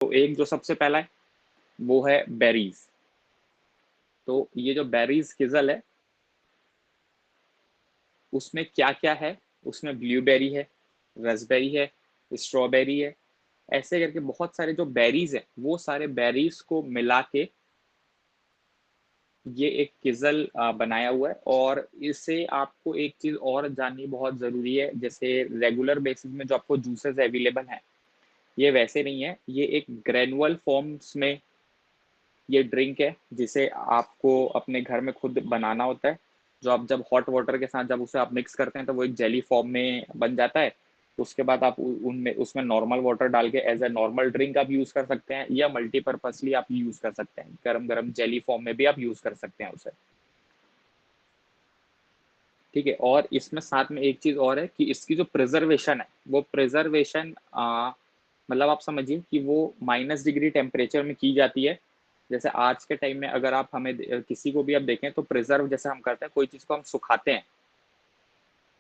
तो एक जो सबसे पहला है वो है बेरीज। तो ये जो बेरीज किजल है उसमें क्या क्या है, उसमें ब्लूबेरी है, रसबेरी है, स्ट्रॉबेरी है, ऐसे करके बहुत सारे जो बेरीज है वो सारे बेरीज को मिला के ये एक किजल बनाया हुआ है। और इससे आपको एक चीज और जाननी बहुत जरूरी है, जैसे रेगुलर बेसिस में जो आपको जूसेस अवेलेबल हैं ये वैसे नहीं है, ये एक ग्रेनुअल फॉर्म्स में ये ड्रिंक है जिसे आपको अपने घर में खुद बनाना होता है। जो आप जब हॉट वाटर के साथ जब उसे आप मिक्स करते हैं तो वो एक जेली फॉर्म में बन जाता है। उसके बाद आप उनमें उसमें नॉर्मल वाटर डाल के एज ए नॉर्मल ड्रिंक आप यूज कर सकते हैं, या मल्टीपर्पसली आप यूज कर सकते हैं, गरम गरम जेली फॉर्म में भी आप यूज कर सकते हैं उसे। ठीक है। और इसमें साथ में एक चीज और है कि इसकी जो प्रिजर्वेशन है वो प्रिजर्वेशन मतलब आप समझिए कि वो -डिग्री टेम्परेचर में की जाती है। जैसे आज के टाइम में अगर आप हमें किसी को भी आप देखें तो प्रिजर्व जैसे हम करते हैं, कोई चीज को हम सुखाते हैं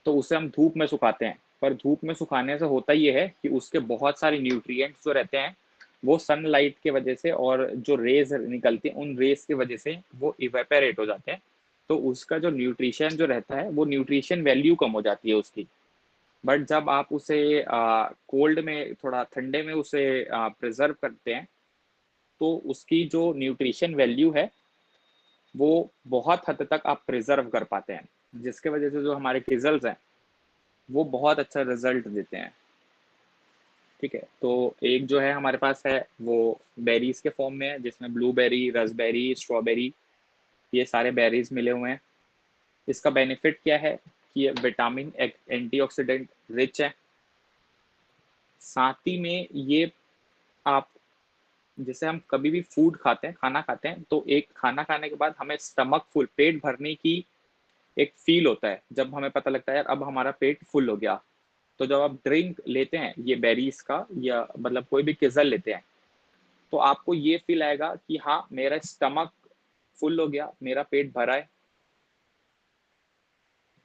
तो उसे हम धूप में सुखाते हैं, पर धूप में सुखाने से होता ये है कि उसके बहुत सारे न्यूट्रिएंट्स जो रहते हैं वो सनलाइट के वजह से और जो रेज निकलती हैं उन रेज की वजह से वो इवेपोरेट हो जाते हैं। तो उसका जो न्यूट्रिशन जो रहता है वो न्यूट्रिशन वैल्यू कम हो जाती है उसकी। बट जब आप उसे कोल्ड में थोड़ा ठंडे में उसे प्रिजर्व करते हैं तो उसकी जो न्यूट्रिशन वैल्यू है वो बहुत हद तक आप प्रिजर्व कर पाते हैं, जिसके वजह से जो हमारे रिजल्ट हैं वो बहुत अच्छा रिजल्ट देते हैं। ठीक है। तो एक जो है हमारे पास है वो बेरीज के फॉर्म में है, जिसमें ब्लूबेरी, रसबेरी, स्ट्रॉबेरी, ये सारे बेरीज मिले हुए हैं। इसका बेनिफिट क्या है कि ये विटामिन एंटीऑक्सीडेंट रिच है। साथ ही में ये आप जैसे हम कभी भी फूड खाते हैं, खाना खाते हैं, तो एक खाना खाने के बाद हमें स्टमक फुल, पेट भरने की एक फील होता है, जब हमें पता लगता है यार अब हमारा पेट फुल हो गया। तो जब आप ड्रिंक लेते हैं ये बेरीज का या मतलब कोई भी किजल लेते हैं तो आपको ये फील आएगा कि हाँ मेरा स्टमक फुल हो गया, मेरा पेट भरा है,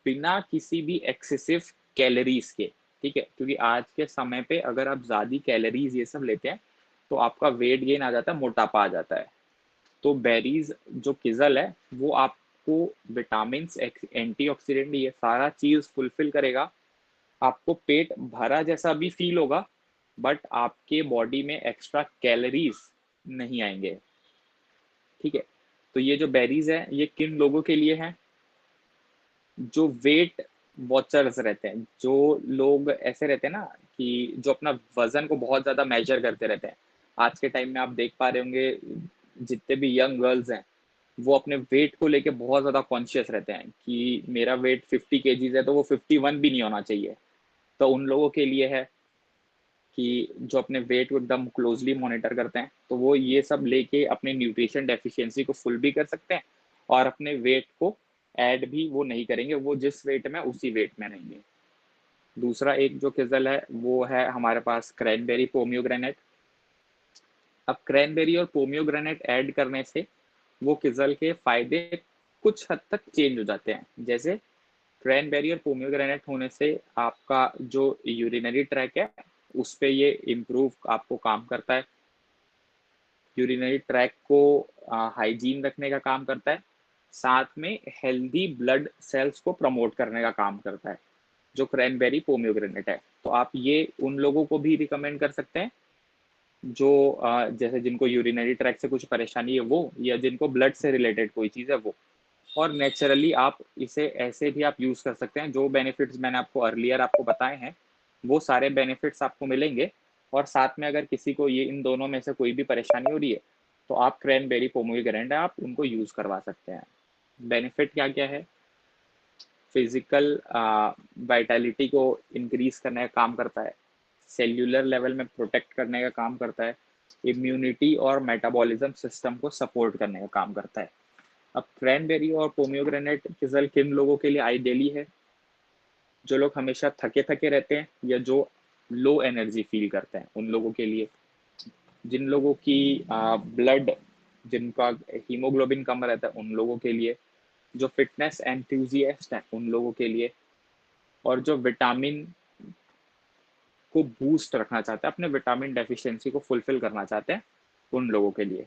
बिना किसी भी एक्सेसिव कैलोरीज के। ठीक है। क्योंकि आज के समय पे अगर आप ज्यादा कैलोरीज ये सब लेते हैं तो आपका वेट गेन आ जाता है, मोटापा आ जाता है। तो बेरीज जो किजल है वो आपको विटामिन, एंटीऑक्सीडेंट, ये सारा चीज फुलफिल करेगा। आपको पेट भरा जैसा भी फील होगा, बट आपके बॉडी में एक्स्ट्रा कैलोरीज नहीं आएंगे। ठीक है। तो ये जो बेरीज है ये किन लोगों के लिए है? जो वेट वॉचर्स रहते हैं, जो लोग ऐसे रहते हैं ना कि जो अपना वजन को बहुत ज्यादा मेजर करते रहते हैं। आज के टाइम में आप देख पा रहे होंगे जितने भी यंग गर्ल्स हैं वो अपने वेट को लेके बहुत ज्यादा कॉन्शियस रहते हैं कि मेरा वेट 50 kg है तो वो 51 भी नहीं होना चाहिए। तो उन लोगों के लिए है कि जो अपने वेट को एकदम क्लोजली मॉनिटर करते हैं तो वो ये सब लेके अपने न्यूट्रिशन डेफिशिएंसी को फुल भी कर सकते हैं और अपने वेट को ऐड भी वो नहीं करेंगे, वो जिस वेट में उसी वेट में रहेंगे। दूसरा एक जो किजल है वो है हमारे पास क्रैनबेरी पोमियोग्रेनेट। अब क्रैनबेरी और पोमियोग्रेनेट ऐड करने से वो किजल के फायदे कुछ हद तक चेंज हो जाते हैं। जैसे क्रैनबेरी और पोमियोग्रेनेट होने से आपका जो यूरिनरी ट्रैक है उस पे ये इम्प्रूव आपको काम करता है। यूरिनरी ट्रैक को हाइजीन रखने का काम करता है। साथ में हेल्दी ब्लड सेल्स को प्रमोट करने का काम करता है जो क्रैनबेरी पोमियोग्रेनेट है। तो आप ये उन लोगों को भी रिकमेंड कर सकते हैं जो जैसे जिनको यूरिनरी ट्रैक से कुछ परेशानी है वो, या जिनको ब्लड से रिलेटेड कोई चीज़ है वो। और नेचुरली आप इसे ऐसे भी आप यूज़ कर सकते हैं, जो बेनिफिट्स मैंने आपको अर्लियर आपको बताए हैं वो सारे बेनिफिट्स आपको मिलेंगे। और साथ में अगर किसी को ये इन दोनों में से कोई भी परेशानी हो रही है तो आप क्रैनबेरी पोमोग्रेनेट आप उनको यूज़ करवा सकते हैं। बेनिफिट क्या क्या है? फिजिकल वाइटलिटी को इंक्रीज करने का काम करता है, सेल्यूलर लेवल में प्रोटेक्ट करने का काम करता है, इम्यूनिटी और मेटाबॉलिज्म सिस्टम को सपोर्ट करने का काम करता है। अब क्रैनबेरी और पोमियोग्रेनेट किजल किन लोगों के लिए आइडियली है? जो लोग हमेशा थके थके रहते हैं या जो लो एनर्जी फील करते हैं उन लोगों के लिए। जिन लोगों की ब्लड, जिनका हीमोग्लोबिन कम रहता है उन लोगों के लिए। जो फिटनेस एंथुजियास्ट हैं उन लोगों के लिए। और जो विटामिन को बूस्ट रखना चाहते हैं, अपने विटामिन डेफिशिएंसी को फुलफिल करना चाहते हैं, उन लोगों के लिए।